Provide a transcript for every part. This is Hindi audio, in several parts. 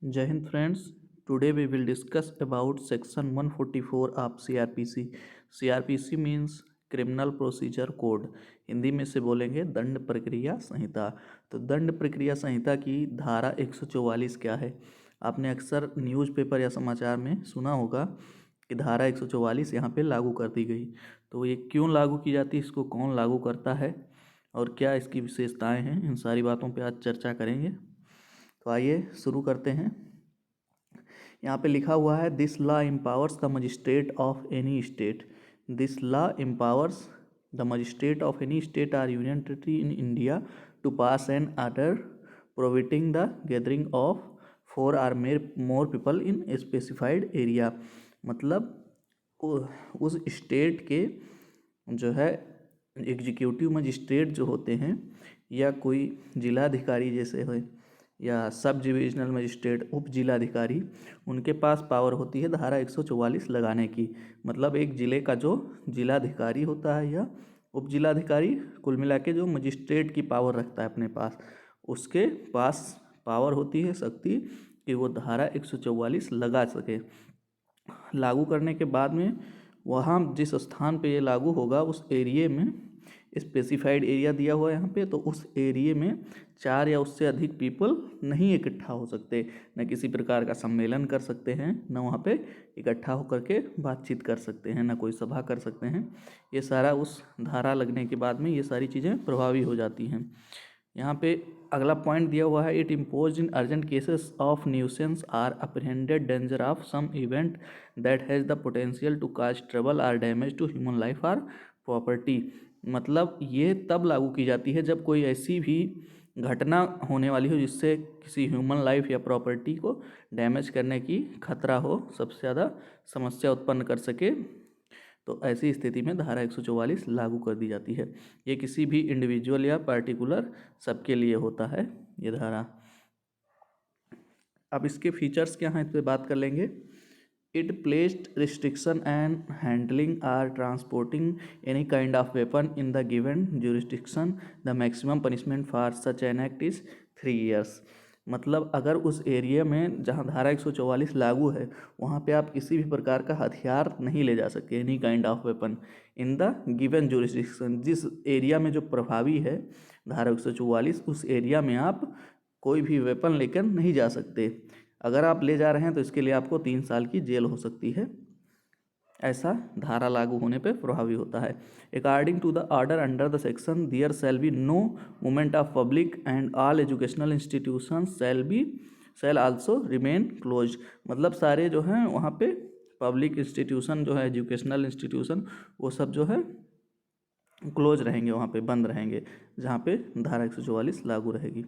Jai Hind friends, today we will discuss about section 144 of CRPC. CRPC means criminal procedure code. Hindi में से बोलेंगे दंड प्रक्रिया संहिता। तो दंड प्रक्रिया संहिता की धारा 144 क्या है? आपने अक्सर न्यूज़पेपर या समाचार में सुना होगा कि धारा 144 यहाँ पे लागू कर दी गई। तो ये क्यों लागू की जाती है, इसको कौन लागू करता है और क्या इसकी विशेषताएं हैं, इन सारी बातों पे आज चर्चा करेंगे। तो आइए शुरू करते हैं। यहाँ पे लिखा हुआ है this law empowers the magistrate of any state. This law empowers the magistrate of any state or union territory in India to pass an order prohibiting the gathering of 4 or more people in specified area. मतलब उस स्टेट के जो है एग्जीक्यूटिव मजिस्ट्रेट जो होते हैं या कोई जिलाधिकारी जैसे हो या सब डिविजनल मजिस्ट्रेट उप जिलाधिकारी, उनके पास पावर होती है धारा 144 लगाने की। मतलब एक ज़िले का जो जिलाधिकारी होता है या उप जिलाधिकारी, कुल मिला के जो मजिस्ट्रेट की पावर रखता है अपने पास, उसके पास पावर होती है, शक्ति, कि वो धारा 144 लगा सके। लागू करने के बाद में वहाँ जिस स्थान पे ये लागू होगा उस एरिए में स्पेसिफाइड एरिया दिया हुआ है यहाँ पे, तो उस एरिए में 4 या उससे अधिक पीपल नहीं इकट्ठा हो सकते, न किसी प्रकार का सम्मेलन कर सकते हैं, न वहाँ पे इकट्ठा होकर के बातचीत कर सकते हैं, न कोई सभा कर सकते हैं। ये सारा उस धारा लगने के बाद में ये सारी चीज़ें प्रभावी हो जाती हैं। यहाँ पे अगला पॉइंट दिया हुआ है it impose in urgent cases of nuisance or apprehended danger of some event that has the potential to cause trouble or damage to human life or property. मतलब ये तब लागू की जाती है जब कोई ऐसी भी घटना होने वाली हो जिससे किसी ह्यूमन लाइफ या प्रॉपर्टी को डैमेज करने की खतरा हो, सबसे ज़्यादा समस्या उत्पन्न कर सके, तो ऐसी स्थिति में धारा 144 लागू कर दी जाती है। ये किसी भी इंडिविजुअल या पार्टिकुलर सबके लिए होता है ये धारा। अब इसके फीचर्स क्या हैं इस पर बात कर लेंगे। It placed restriction and handling or transporting any kind of weapon in the given jurisdiction the maximum punishment for such an act is 3 years। मतलब अगर उस एरिया में जहाँ धारा 144 लागू है वहाँ पे आप किसी भी प्रकार का हथियार नहीं ले जा सकते, any kind of weapon in the given jurisdiction. जिस एरिया में जो प्रभावी है धारा 144, उस एरिया में आप कोई भी वेपन लेकर नहीं जा सकते। अगर आप ले जा रहे हैं तो इसके लिए आपको 3 साल की जेल हो सकती है। ऐसा धारा लागू होने पे प्रभावी होता है। According to the order under the section there shall be no movement of public and all educational institution shall also remain close. मतलब सारे जो हैं वहाँ पे पब्लिक इंस्टीट्यूशन जो है, एजुकेशनल इंस्टीट्यूशन, वो सब जो है क्लोज रहेंगे, वहाँ पे बंद रहेंगे जहाँ पे धारा 144 लागू रहेगी।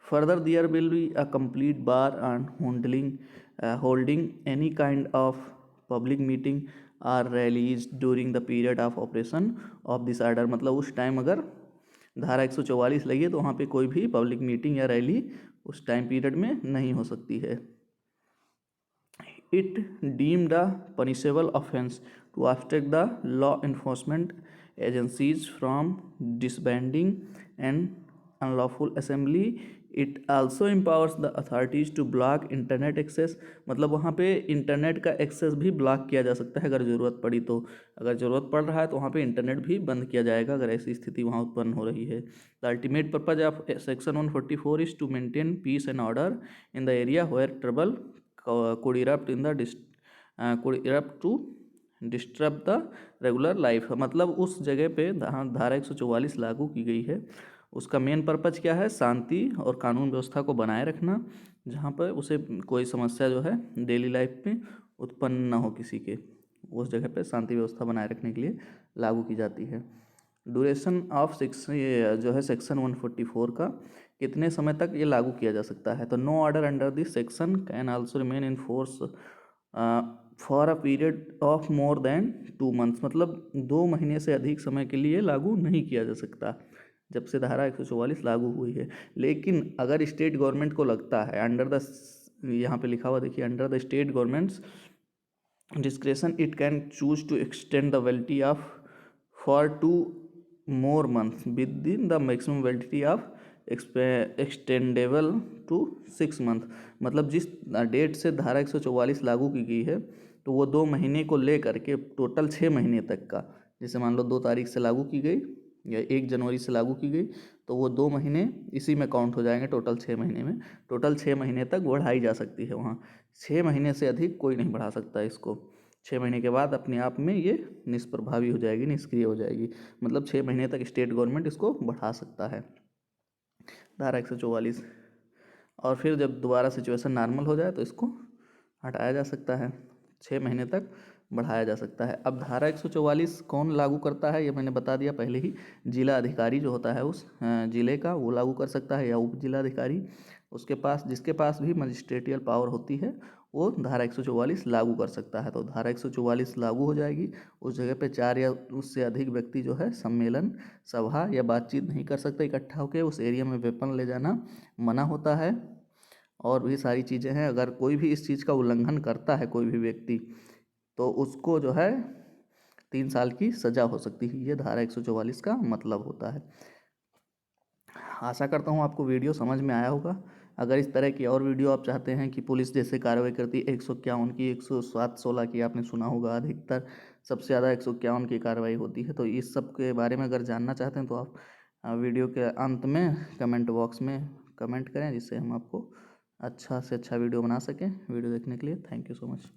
Further, there will be a complete bar on holding any kind of public meeting or rallies during the period of operation of this order। मतलब उस टाइम अगर धारा 144 लगी है तो वहाँ पे कोई भी पब्लिक मीटिंग या रैली उस टाइम पीरियड में नहीं हो सकती है। It deemed a punishable offence to obstruct the law enforcement agencies from disbanding an unlawful assembly। It also empowers the authorities to block internet access। मतलब वहाँ पे इंटरनेट का एक्सेस भी ब्लॉक किया जा सकता है अगर ज़रूरत पड़ी तो। अगर ज़रूरत पड़ रहा है तो वहाँ पे इंटरनेट भी बंद किया जाएगा अगर ऐसी स्थिति वहाँ उत्पन्न हो रही है। The ultimate purpose of section 144 is to maintain peace and order in the area where trouble could erupt in the could erupt to disturb the regular life. मतलब उस जगह पे धारा 144 लागू की गई है, उसका मेन पर्पज क्या है? शांति और कानून व्यवस्था को बनाए रखना, जहाँ पर उसे कोई समस्या जो है डेली लाइफ में उत्पन्न ना हो किसी के, उस जगह पे शांति व्यवस्था बनाए रखने के लिए लागू की जाती है। ड्यूरेशन ऑफ सेक्शन जो है सेक्शन 144 का कितने समय तक ये लागू किया जा सकता है? तो no order under this section can also remain in force for a period of more than 2 months। मतलब 2 महीने से अधिक समय के लिए लागू नहीं किया जा सकता जब से धारा 144 लागू हुई है। लेकिन अगर स्टेट गवर्नमेंट को लगता है अंडर द, यहाँ पे लिखा हुआ देखिए, under the state government's discretion it can choose to extend the validity of for 2 more months within the maximum validity of extendable to 6 month, मतलब जिस डेट से धारा 144 लागू की गई है तो वो 2 महीने को ले करके टोटल 6 महीने तक का, जैसे मान लो 2 तारीख से लागू की गई या 1 जनवरी से लागू की गई तो वो 2 महीने इसी में काउंट हो जाएंगे, टोटल 6 महीने में, टोटल 6 महीने तक बढ़ाई जा सकती है वहाँ। 6 महीने से अधिक कोई नहीं बढ़ा सकता इसको। 6 महीने के बाद अपने आप में ये निष्प्रभावी हो जाएगी, निष्क्रिय हो जाएगी, मतलब 6 महीने तक स्टेट गवर्नमेंट इसको बढ़ा सकता है, धारा 144। और फिर जब दोबारा सिचुएशन नॉर्मल हो जाए तो इसको हटाया जा सकता है, 6 महीने तक बढ़ाया जा सकता है। अब धारा 144 कौन लागू करता है ये मैंने बता दिया पहले ही, जिला अधिकारी जो होता है उस जिले का वो लागू कर सकता है, या उप जिला अधिकारी, उसके पास जिसके पास भी मजिस्ट्रेटियल पावर होती है वो धारा 144 लागू कर सकता है। तो धारा 144 लागू हो जाएगी, उस जगह पे 4 या उससे अधिक व्यक्ति जो है सम्मेलन, सभा या बातचीत नहीं कर सकते इकट्ठा होकर, उस एरिया में वेपन ले जाना मना होता है, और भी सारी चीज़ें हैं। अगर कोई भी इस चीज़ का उल्लंघन करता है कोई भी व्यक्ति तो उसको जो है 3 साल की सज़ा हो सकती है, ये धारा 144 का मतलब होता है। आशा करता हूँ आपको वीडियो समझ में आया होगा। अगर इस तरह की और वीडियो आप चाहते हैं कि पुलिस जैसे कार्रवाई करती है 151 की, 107-16 की आपने सुना होगा, अधिकतर सबसे ज़्यादा 151 की कार्रवाई होती है, तो इस सब के बारे में अगर जानना चाहते हैं तो आप वीडियो के अंत में कमेंट बॉक्स में कमेंट करें, जिससे हम आपको अच्छा से अच्छा वीडियो बना सकें। वीडियो देखने के लिए थैंक यू सो मच।